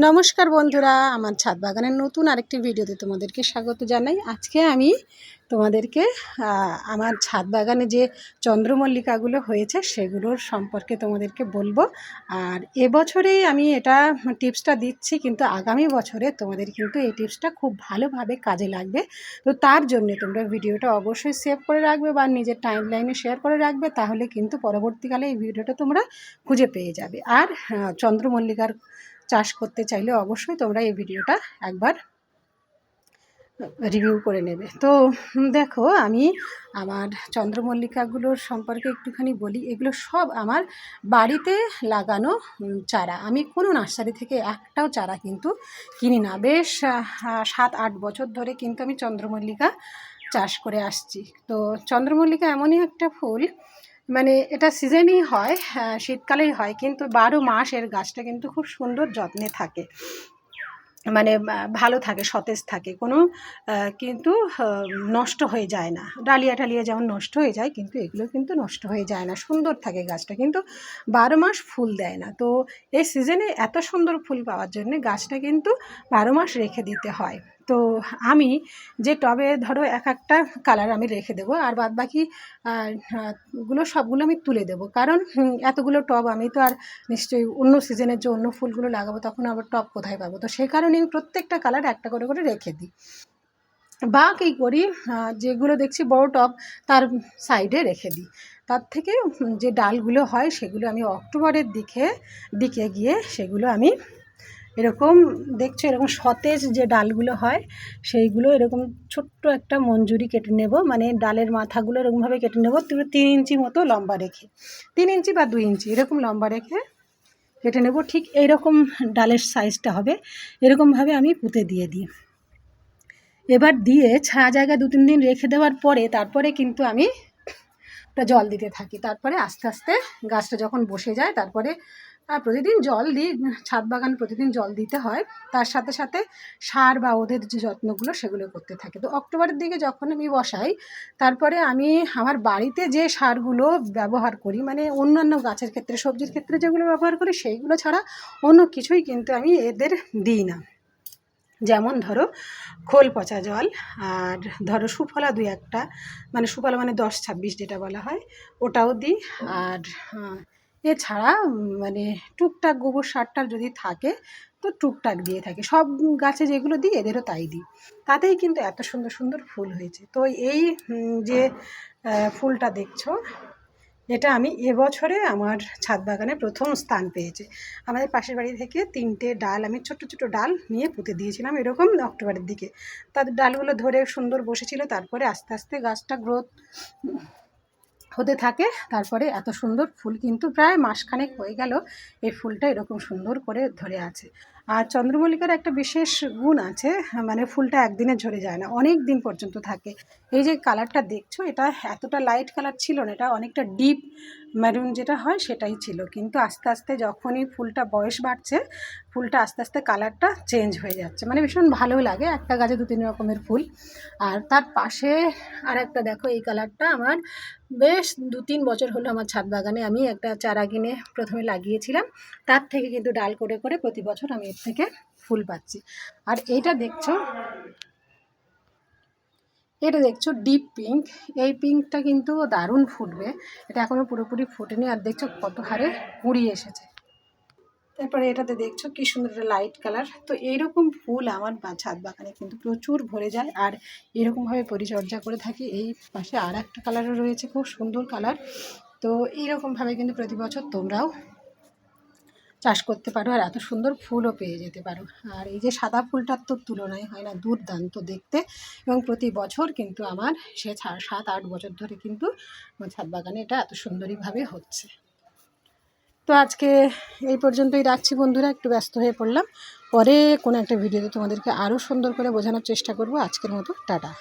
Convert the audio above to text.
নমস্কার বন্ধুরা, আমার ছাদ বাগানের নতুন আরেকটি ভিডিওতে তোমাদেরকে স্বাগত জানাই। আজকে আমি তোমাদেরকে আমার ছাদ বাগানে যে চন্দ্রমল্লিকাগুলো হয়েছে সেগুলোর সম্পর্কে তোমাদেরকে বলবো। আর এবছরেই আমি এটা টিপসটা দিচ্ছি, কিন্তু আগামী বছরে তোমাদের কিন্তু এই টিপসটা খুব ভালোভাবে কাজে লাগবে। তো তার জন্য তোমরা ভিডিওটা অবশ্যই সেভ করে রাখবে বা নিজের টাইমলাইনে শেয়ার করে রাখবে, তাহলে কিন্তু পরবর্তীকালে এই ভিডিওটা তোমরা খুঁজে পেয়ে যাবে। আর চন্দ্রমল্লিকার চাষ করতে চাইলে অবশ্যই তোমরা এই ভিডিওটা একবার রিভিউ করে নেবে। তো দেখো, আমি আমার চন্দ্রমল্লিকাগুলোর সম্পর্কে একটুখানি বলি। এগুলো সব আমার বাড়িতে লাগানো চারা। আমি কোনো নার্সারি থেকে একটাও চারা কিন্তু কিনি না। বেশ 7-8 বছর ধরে কিন্তু আমি চন্দ্রমল্লিকা চাষ করে আসছি। তো চন্দ্রমল্লিকা এমনই একটা ফুল, মানে এটা সিজনই হয়, শীতকালেই হয়, কিন্তু 12 মাস এর গাছটা কিন্তু খুব সুন্দর যত্নে থাকে, মানে ভালো থাকে, সতেজ থাকে, কোনো কিন্তু নষ্ট হয়ে যায় না। ডালিয়া টালিয়া যেমন নষ্ট হয়ে যায়, কিন্তু এগুলো কিন্তু নষ্ট হয়ে যায় না, সুন্দর থাকে গাছটা, কিন্তু 12 মাস ফুল দেয় না। তো এই সিজনে এত সুন্দর ফুল পাওয়ার জন্য গাছটা কিন্তু 12 মাস রেখে দিতে হয়। তো আমি যে টবে ধরো এক একটা কালার আমি রেখে দেবো, আর বাদ বাকি সবগুলো আমি তুলে দেবো, কারণ এতগুলো টব আমি তো আর নিশ্চয়ই অন্য সিজনের যে অন্য ফুলগুলো লাগাবো তখন আবার টব কোথায় পাবো। তো সেই কারণে আমি প্রত্যেকটা কালার একটা করে করে রেখে দিই, বা কী করি, যেগুলো দেখছি বড় টব তার সাইডে রেখে দিই। তার থেকে যে ডালগুলো হয় সেগুলো আমি অক্টোবরের দিকে গিয়ে সেগুলো আমি এরকম দেখছো, এরকম সতেজ যে ডালগুলো হয় সেইগুলো এরকম ছোট্ট একটা মঞ্জুরি কেটে নেব, মানে ডালের মাথাগুলো এরকমভাবে কেটে নেব 3 ইঞ্চি মতো লম্বা রেখে, 3 ইঞ্চি বা 2 ইঞ্চি এরকম লম্বা রেখে কেটে নেব। ঠিক এইরকম ডালের সাইজটা হবে, এরকমভাবে আমি পুঁতে দিয়ে দিই। এবার দিয়ে ছায়া জায়গায় 2-3 দিন রেখে দেওয়ার পরে তারপরে কিন্তু আমি ওটা জল দিতে থাকি। তারপরে আস্তে আস্তে গাছটা যখন বসে যায় তারপরে প্রতিদিন জল দিই। ছাদ বাগান প্রতিদিন জল দিতে হয়, তার সাথে সাথে সার বা ওদের যে যত্নগুলো সেগুলো করতে থাকে। তো অক্টোবরের দিকে যখন আমি বসাই, তারপরে আমি আমার বাড়িতে যে সারগুলো ব্যবহার করি, মানে অন্যান্য গাছের ক্ষেত্রে, সবজির ক্ষেত্রে যেগুলো ব্যবহার করি সেইগুলো ছাড়া অন্য কিছুই কিন্তু আমি এদের দিই না। যেমন ধরো খোল পচা জল, আর ধরো সুফলা 2-1টা, মানে সুফলা মানে 10-26 যেটা বলা হয় ওটাও দিই। আর এছাড়া মানে টুকটাক গোবর সারটার যদি থাকে তো টুকটাক দিয়ে থাকি। সব গাছে যেগুলো দিই এদেরও তাই দিই, তাতেই কিন্তু এত সুন্দর সুন্দর ফুল হয়েছে। তো এই যে ফুলটা দেখছো, এটা আমি এবছরে আমার ছাদ বাগানে প্রথম স্থান পেয়েছে। আমাদের পাশের বাড়ি থেকে 3টে ডাল আমি ছোট ছোট ডাল নিয়ে পুঁতে দিয়েছিলাম এরকম অক্টোবরের দিকে। তাদের ডালগুলো ধরে সুন্দর বসেছিল, তারপরে আস্তে আস্তে গাছটা গ্রোথ হতে থাকে, তারপরে এত সুন্দর ফুল কিন্তু প্রায় মাসখানেক হয়ে গেল এই ফুলটা এরকম সুন্দর করে ধরে আছে। আর চন্দ্রমল্লিকার একটা বিশেষ গুণ আছে, মানে ফুলটা একদিনে ঝরে যায় না, অনেক দিন পর্যন্ত থাকে। এই যে কালারটা দেখছো, এটা এতটা লাইট কালার ছিল না, এটা অনেকটা ডিপ মেরুন যেটা হয় সেটাই ছিল, কিন্তু আস্তে আস্তে যখনই ফুলটা বয়স বাড়ছে ফুলটা আস্তে আস্তে কালারটা চেঞ্জ হয়ে যাচ্ছে, মানে ভীষণ ভালো লাগে। একটা গাছে 2-3 রকমের ফুল। আর তার পাশে আর একটা দেখো, এই কালারটা আমার বেশ 2-3 বছর হলো আমার ছাদ বাগানে আমি একটা চারা কিনে প্রথমে লাগিয়েছিলাম, তার থেকে কিন্তু ডাল করে করে প্রতি বছর আমি এর থেকে ফুল পাচ্ছি। আর এটা দেখছো ডিপ পিঙ্ক, এই পিঙ্কটা কিন্তু দারুণ ফুটবে, এটা এখনও পুরোপুরি ফোটেনি। আর দেখছো কত হারে কুঁড়ি এসেছে। তারপরে এটাতে দেখছো কি সুন্দর একটা লাইট কালার। তো এইরকম ফুল আমার ছাদ বাগানে কিন্তু প্রচুর ভরে যায়, আর এরকমভাবে পরিচর্যা করে থাকি। এই পাশে আর একটা কালারও রয়েছে, খুব সুন্দর কালার। তো এইরকমভাবে কিন্তু প্রতি বছর তোমরাও চাষ করতে পারো, আর এত সুন্দর ফুলও পেয়ে যেতে পারো। আর এই যে সাদা ফুলটার তো তুলনায় হয় না, দুর্দান্ত দেখতে। এবং প্রতি বছর কিন্তু আমার সে 7-8 বছর ধরে কিন্তু আমার ছাদ বাগানে এটা এত সুন্দরীভাবে হচ্ছে। তো আজকে এই পর্যন্তই রাখছি বন্ধুরা, একটু ব্যস্ত হয়ে পড়লাম, পরে কোনো একটা ভিডিওতে তোমাদেরকে আরও সুন্দর করে বোঝানোর চেষ্টা করব। আজকের মতো টাটা।